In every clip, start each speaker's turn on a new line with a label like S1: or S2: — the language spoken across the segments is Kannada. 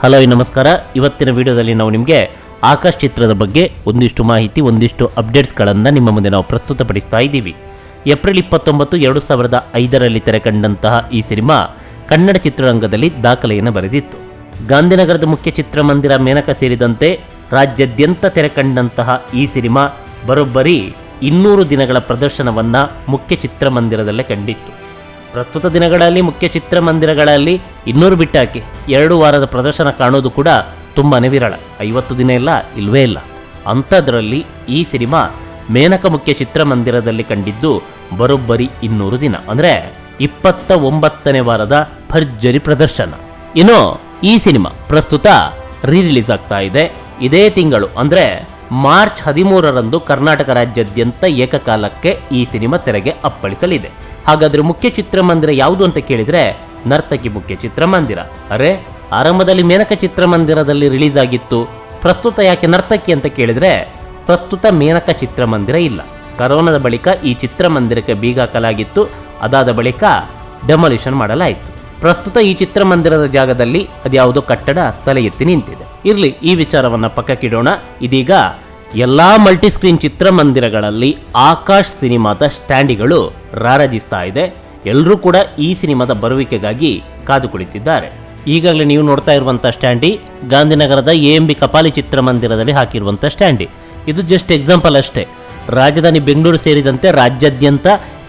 S1: ಹಲೋ ನಮಸ್ಕಾರ. ಇವತ್ತಿನ ವಿಡಿಯೋದಲ್ಲಿ ನಾವು ನಿಮಗೆ ಆಕಾಶ್ ಚಿತ್ರದ ಬಗ್ಗೆ ಒಂದಿಷ್ಟು ಮಾಹಿತಿ, ಒಂದಿಷ್ಟು ಅಪ್ಡೇಟ್ಸ್ಗಳನ್ನು ನಿಮ್ಮ ಮುಂದೆ ನಾವು ಪ್ರಸ್ತುತಪಡಿಸ್ತಾ ಇದ್ದೀವಿ. ಏಪ್ರಿಲ್ 29, 2005ರಲ್ಲಿ ತೆರೆಕಂಡಂತಹ ಈ ಸಿನಿಮಾ ಕನ್ನಡ ಚಿತ್ರರಂಗದಲ್ಲಿ ದಾಖಲೆಯನ್ನು ಬರೆದಿತ್ತು. ಗಾಂಧಿನಗರದ ಮುಖ್ಯ ಚಿತ್ರಮಂದಿರ ಮೇನಕ ಸೇರಿದಂತೆ ರಾಜ್ಯಾದ್ಯಂತ ತೆರೆಕಂಡಂತಹ ಈ ಸಿನಿಮಾ ಬರೋಬ್ಬರಿ 200 ದಿನಗಳ ಪ್ರದರ್ಶನವನ್ನು ಮುಖ್ಯ ಚಿತ್ರಮಂದಿರದಲ್ಲೇ ಕಂಡಿತ್ತು. ಪ್ರಸ್ತುತ ದಿನಗಳಲ್ಲಿ ಮುಖ್ಯ ಚಿತ್ರಮಂದಿರಗಳಲ್ಲಿ 200 ಬಿಟ್ಟಾಕಿ 2 ವಾರದ ಪ್ರದರ್ಶನ ಕಾಣೋದು ಕೂಡ ತುಂಬಾ ವಿರಳ. 50 ದಿನ ಇಲ್ಲ, ಇಲ್ವೇ ಇಲ್ಲ. ಅಂಥದ್ರಲ್ಲಿ ಈ ಸಿನಿಮಾ ಮೇನಕ ಮುಖ್ಯ ಚಿತ್ರಮಂದಿರದಲ್ಲಿ ಕಂಡಿದ್ದು ಬರೋಬ್ಬರಿ 200 ದಿನ, ಅಂದರೆ 29ನೇ ವಾರದ ಭರ್ಜರಿ ಪ್ರದರ್ಶನ. ಇನ್ನು ಈ ಸಿನಿಮಾ ಪ್ರಸ್ತುತ ರಿಲೀಸ್ ಆಗ್ತಾ ಇದೆ. ಇದೇ ತಿಂಗಳು ಅಂದರೆ ಮಾರ್ಚ್ 13ರಂದು ಕರ್ನಾಟಕ ರಾಜ್ಯಾದ್ಯಂತ ಏಕಕಾಲಕ್ಕೆ ಈ ಸಿನಿಮಾ ತೆರೆಗೆ ಅಪ್ಪಳಿಸಲಿದೆ. ಹಾಗಾದ್ರೆ ಮುಖ್ಯ ಚಿತ್ರಮಂದಿರ ಯಾವುದು ಅಂತ ಕೇಳಿದ್ರೆ ನರ್ತಕಿ ಮುಖ್ಯ ಚಿತ್ರಮಂದಿರ. ಅರೆ, ಆರಂಭದಲ್ಲಿ ಮೇನಕ ಚಿತ್ರಮಂದಿರದಲ್ಲಿ ರಿಲೀಸ್ ಆಗಿತ್ತು, ಪ್ರಸ್ತುತ ಯಾಕೆ ನರ್ತಕಿ ಅಂತ ಕೇಳಿದ್ರೆ ಪ್ರಸ್ತುತ ಮೇನಕ ಚಿತ್ರಮಂದಿರ ಇಲ್ಲ. ಕರೋನಾದ ಬಳಿಕ ಈ ಚಿತ್ರಮಂದಿರಕ್ಕೆ ಬೀಗ ಹಾಕಲಾಗಿತ್ತು. ಅದಾದ ಬಳಿಕ ಡೆಮಾಲಿಷನ್ ಮಾಡಲಾಯಿತು. ಪ್ರಸ್ತುತ ಈ ಚಿತ್ರಮಂದಿರದ ಜಾಗದಲ್ಲಿ ಅದ್ಯಾವುದೋ ಕಟ್ಟಡ ತಲೆ ಎತ್ತಿ ನಿಂತಿದೆ. ಇರ್ಲಿ, ಈ ವಿಚಾರವನ್ನ ಪಕ್ಕಕ್ಕಿಡೋಣ. ಇದೀಗ ಎಲ್ಲಾ ಮಲ್ಟಿಸ್ಕ್ರೀನ್ ಚಿತ್ರಮಂದಿರಗಳಲ್ಲಿ ಆಕಾಶ್ ಸಿನಿಮಾದ ಸ್ಟ್ಯಾಂಡಿಗಳು ರಾರಾಜಿಸ್ತಾ ಇದೆ. ಎಲ್ಲರೂ ಕೂಡ ಈ ಸಿನಿಮಾದ ಬರುವಿಕೆಗಾಗಿ ಕಾದು ಕುಳಿತಿದ್ದಾರೆ. ಈಗಾಗಲೇ ನೀವು ನೋಡ್ತಾ ಇರುವಂತಹ ಸ್ಟ್ಯಾಂಡಿ ಗಾಂಧಿನಗರದ AMB ಕಪಾಲಿ ಚಿತ್ರಮಂದಿರದಲ್ಲಿ ಹಾಕಿರುವಂಥ ಸ್ಟ್ಯಾಂಡಿ. ಇದು ಜಸ್ಟ್ ಎಕ್ಸಾಂಪಲ್ ಅಷ್ಟೇ. ರಾಜಧಾನಿ ಬೆಂಗಳೂರು ಸೇರಿದಂತೆ ರಾಜ್ಯಾದ್ಯಂತ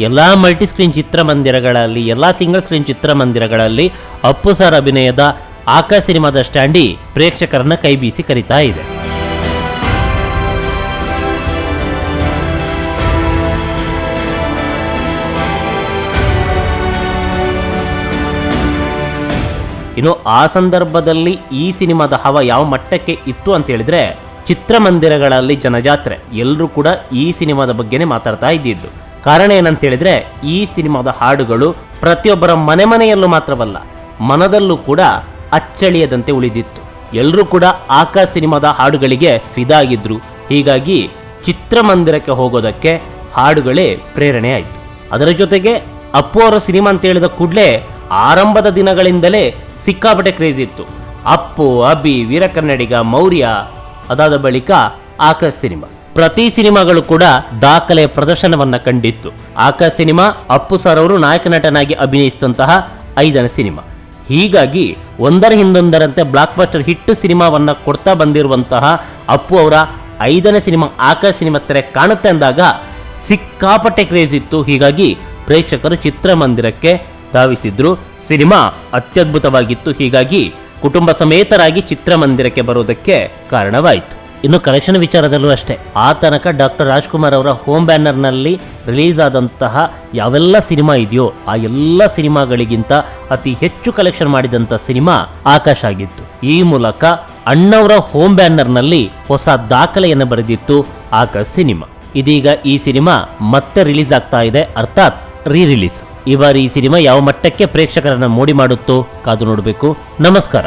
S1: ಎಲ್ಲ ಮಲ್ಟಿಸ್ಕ್ರೀನ್ ಚಿತ್ರಮಂದಿರಗಳಲ್ಲಿ, ಎಲ್ಲ ಸಿಂಗಲ್ ಸ್ಕ್ರೀನ್ ಚಿತ್ರಮಂದಿರಗಳಲ್ಲಿ ಅಪ್ಪು ಸರ್ ಅಭಿನಯದ ಆಕಾಶ್ ಸಿನಿಮಾದ ಸ್ಟ್ಯಾಂಡಿ ಪ್ರೇಕ್ಷಕರನ್ನ ಕೈ ಬೀಸಿ ಕರೀತಾ ಇದೆ. ಇನ್ನು ಆ ಸಂದರ್ಭದಲ್ಲಿ ಈ ಸಿನಿಮಾದ ಹವ ಯಾವ ಮಟ್ಟಕ್ಕೆ ಇತ್ತು ಅಂತ ಹೇಳಿದ್ರೆ ಚಿತ್ರಮಂದಿರಗಳಲ್ಲಿ ಜನಜಾತ್ರೆ. ಎಲ್ಲರೂ ಕೂಡ ಈ ಸಿನಿಮಾದ ಬಗ್ಗೆನೇ ಮಾತಾಡ್ತಾ ಇದ್ದಿದ್ದು. ಕಾರಣ ಏನಂತ ಹೇಳಿದ್ರೆ ಈ ಸಿನಿಮಾದ ಹಾಡುಗಳು ಪ್ರತಿಯೊಬ್ಬರ ಮನೆಯಲ್ಲೂ ಮಾತ್ರವಲ್ಲ, ಮನದಲ್ಲೂ ಕೂಡ ಅಚ್ಚಳಿಯದಂತೆ ಉಳಿದಿತ್ತು. ಎಲ್ಲರೂ ಕೂಡ ಆಕಾಶ್ ಸಿನಿಮಾದ ಹಾಡುಗಳಿಗೆ ಫಿದಾ ಆಗಿದ್ರು. ಹೀಗಾಗಿ ಚಿತ್ರಮಂದಿರಕ್ಕೆ ಹೋಗೋದಕ್ಕೆ ಹಾಡುಗಳೇ ಪ್ರೇರಣೆ ಆಯಿತು. ಅದರ ಜೊತೆಗೆ ಅಪ್ಪು ಅವರ ಸಿನಿಮಾ ಅಂತ ಹೇಳಿದ ಕೂಡಲೇ ಆರಂಭದ ದಿನಗಳಿಂದಲೇ ಸಿಕ್ಕಾಪಟ್ಟೆ ಕ್ರೇಜ್ ಇತ್ತು. ಅಪ್ಪು, ಅಭಿ, ವೀರಕನ್ನಡಿಗ, ಮೌರ್ಯ, ಅದಾದ ಬಳಿಕ ಆಕಾಶ್ ಸಿನಿಮಾ. ಪ್ರತಿ ಸಿನಿಮಾಗಳು ಕೂಡ ದಾಖಲೆ ಪ್ರದರ್ಶನವನ್ನ ಕಂಡಿತ್ತು. ಆಕಾಶ್ ಸಿನಿಮಾ ಅಪ್ಪು ಸರ್ ಅವರು ನಾಯಕ ನಟನಾಗಿ ಅಭಿನಯಿಸಿದಂತಹ 5ನೇ ಸಿನಿಮಾ. ಹೀಗಾಗಿ ಒಂದರ ಹಿಂದೊಂದರಂತೆ ಬ್ಲಾಕ್ ಬಸ್ಟರ್ ಹಿಟ್ ಸಿನಿಮಾವನ್ನ ಕೊಡ್ತಾ ಬಂದಿರುವಂತಹ ಅಪ್ಪು ಅವರ 5ನೇ ಸಿನಿಮಾ ಆಕಾಶ್ ಸಿನಿಮಾ ತೆರೆ ಕಾಣುತ್ತೆ ಅಂದಾಗ ಸಿಕ್ಕಾಪಟ್ಟೆ ಕ್ರೇಜ್ ಇತ್ತು. ಹೀಗಾಗಿ ಪ್ರೇಕ್ಷಕರು ಚಿತ್ರಮಂದಿರಕ್ಕೆ ಧಾವಿಸಿದ್ರು. ಸಿನಿಮಾ ಅತ್ಯದ್ಭುತವಾಗಿತ್ತು. ಹೀಗಾಗಿ ಕುಟುಂಬ ಸಮೇತರಾಗಿ ಚಿತ್ರಮಂದಿರಕ್ಕೆ ಬರೋದಕ್ಕೆ ಕಾರಣವಾಯಿತು. ಇನ್ನು ಕಲೆಕ್ಷನ್ ವಿಚಾರದಲ್ಲೂ ಅಷ್ಟೇ. ಆ ತನಕ ಡಾಕ್ಟರ್ ರಾಜ್ಕುಮಾರ್ ಅವರ ಹೋಮ್ ಬ್ಯಾನರ್ನಲ್ಲಿ ರಿಲೀಸ್ ಆದಂತಹ ಯಾವೆಲ್ಲ ಸಿನಿಮಾ ಇದೆಯೋ ಆ ಎಲ್ಲ ಸಿನಿಮಾಗಳಿಗಿಂತ ಅತಿ ಹೆಚ್ಚು ಕಲೆಕ್ಷನ್ ಮಾಡಿದಂಥ ಸಿನಿಮಾ ಆಕಾಶ್ ಆಗಿತ್ತು. ಈ ಮೂಲಕ ಅಣ್ಣವರ ಹೋಮ್ ಬ್ಯಾನರ್ನಲ್ಲಿ ಹೊಸ ದಾಖಲೆಯನ್ನು ಬರೆದಿತ್ತು ಆಕಾಶ್ ಸಿನಿಮಾ. ಇದೀಗ ಈ ಸಿನಿಮಾ ಮತ್ತೆ ರಿಲೀಸ್ ಆಗ್ತಾ ಇದೆ, ಅರ್ಥಾತ್ ರಿಲೀಸ್. ಈ ಬಾರಿ ಈ ಸಿನಿಮಾ ಯಾವ ಮಟ್ಟಕ್ಕೆ ಪ್ರೇಕ್ಷಕರನ್ನ ಮೋಡಿ ಮಾಡುತ್ತೋ ಕಾದು ನೋಡಬೇಕು. ನಮಸ್ಕಾರ.